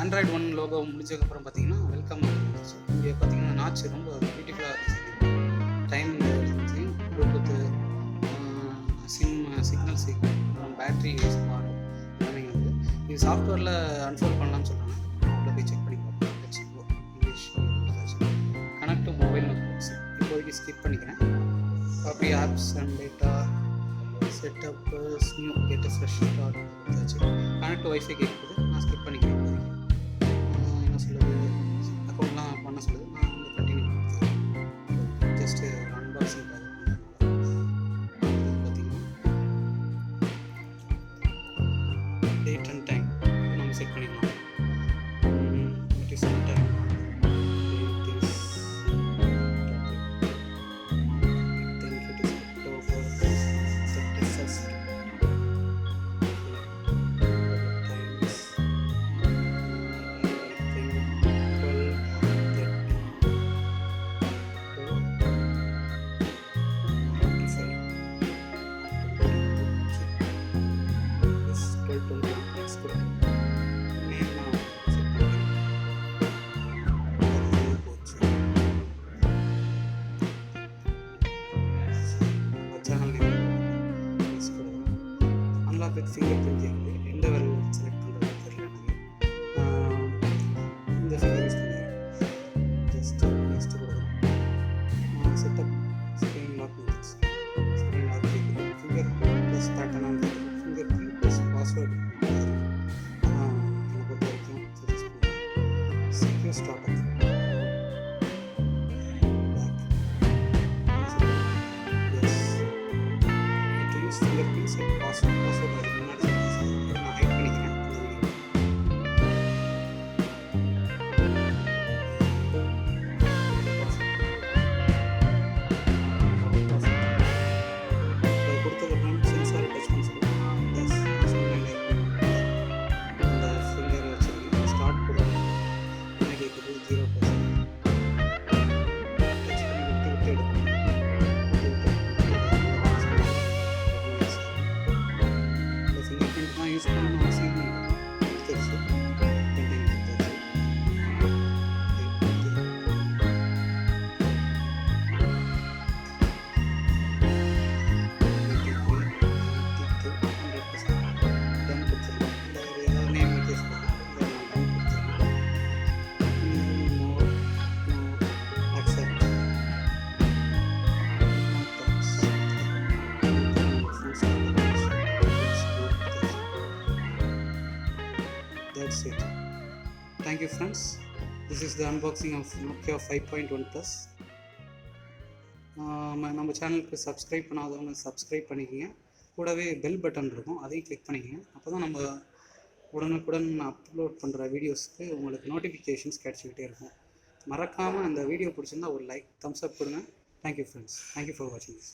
Android 1 logo முடிச்சதுக்கப்புறம் பார்த்தீங்கன்னா welcome வந்துச்சு. இங்கே பார்த்தீங்கன்னா நாட்ச் ரொம்ப பியூட்டிஃபுல்லாக இருந்துச்சு. டைமிங் இருந்துச்சு, ப்ளூடூத்து, சிக்னல் அப்புறம் பேட்ரி ஸ்பாட் எல்லாமே வந்து இது சாஃப்ட்வேரில் அன்ஃபோல்ட் பண்ணலாம்னு சொல்கிறாங்க. உள்ள போய் செக் பண்ணி பார்ப்போம். வச்சுக்கோ English connect to mobile notebooks இப்போதைக்கு ஸ்கிப் பண்ணிக்கிறேன். Copy apps and data setup new get fresh start வச்சு கனெக்ட் டு வைஃபை கேட்குது. நான் ஸ்கிப் பண்ணிக்கிறேன். என்ன சொல்லுது, அக்கௌண்ட்லாம் பண்ண சொல்லுது. நான் வந்து கண்டினியூ பண்ணுறேன். ஜஸ்ட்டு அன்பாக்சிங் பார்த்தீங்கன்னா டேட் அண்ட் டைம் நம்ம செட் பண்ணிக்கலாம். It is time with fingerprint கேட்குது. எந்த வேலை செலக்ட் பண்ணுறது தெரியல எனக்கு. இந்த ஃபிங்கர் யூஸ் பண்ணிக்கிறேன். ஜஸ்ட் நெக்ஸ்ட் கொடுக்குறோம். Setup screen lock methods. Screen lock கேட்குது. ஃபிங்கர் ப்ளஸ் பேட்டர்னாக கேட்குது. ஃபிங்கர் பிரிண்ட் ப்ளஸ் பாஸ்வேர்டு என்னை பொறுத்த வரைக்கும் சஜஸ்ட் பண்ணுறேன். Secure start up finger print set password அதுக்கு முன்னாடி நான் ஹைட் பண்ணிக்கிறேன். கொடுத்ததுக்கப்புறம் சென்சார் டச் பண்ண சொல்லுவோம். இந்த ஃபிங்கர் வச்சுருக்கேன். ஸ்டார்ட் கொடுக்கணும். என்ன கேட்குறது 0% டச் பண்ணி விட்டு எடுக்கணும். யூஸ் பண்ணணும் அவசியம் கொடுத்துருச்சு. கண்டினியூ கொடுத்தாச்சு. டன் கொடுத்துருக்கோம். ஏதாவது name message accept That's it. Thank you friends. This is the unboxing of Nokia 5.1 Plus. நம்ம சேனலுக்கு சப்ஸ்கிரைப் பண்ணாதவங்க சப்ஸ்கிரைப் பண்ணிக்கோங்க. கூடவே பெல் பட்டன் இருக்கும், அதையும் கிளிக் பண்ணிக்கோங்க. அப்போ தான் நம்ம உடனுக்குடன் அப்லோட் பண்ணுற வீடியோஸ்க்கு உங்களுக்கு நோட்டிஃபிகேஷன்ஸ் கிடச்சிக்கிட்டே இருக்கும். மறக்காமல் அந்த வீடியோ பிடிச்சிருந்தா ஒரு லைக் தம்ஸ் அப் கொடுங்க. Thank you friends. தேங்க்யூ ஃபார் வாட்சிங்.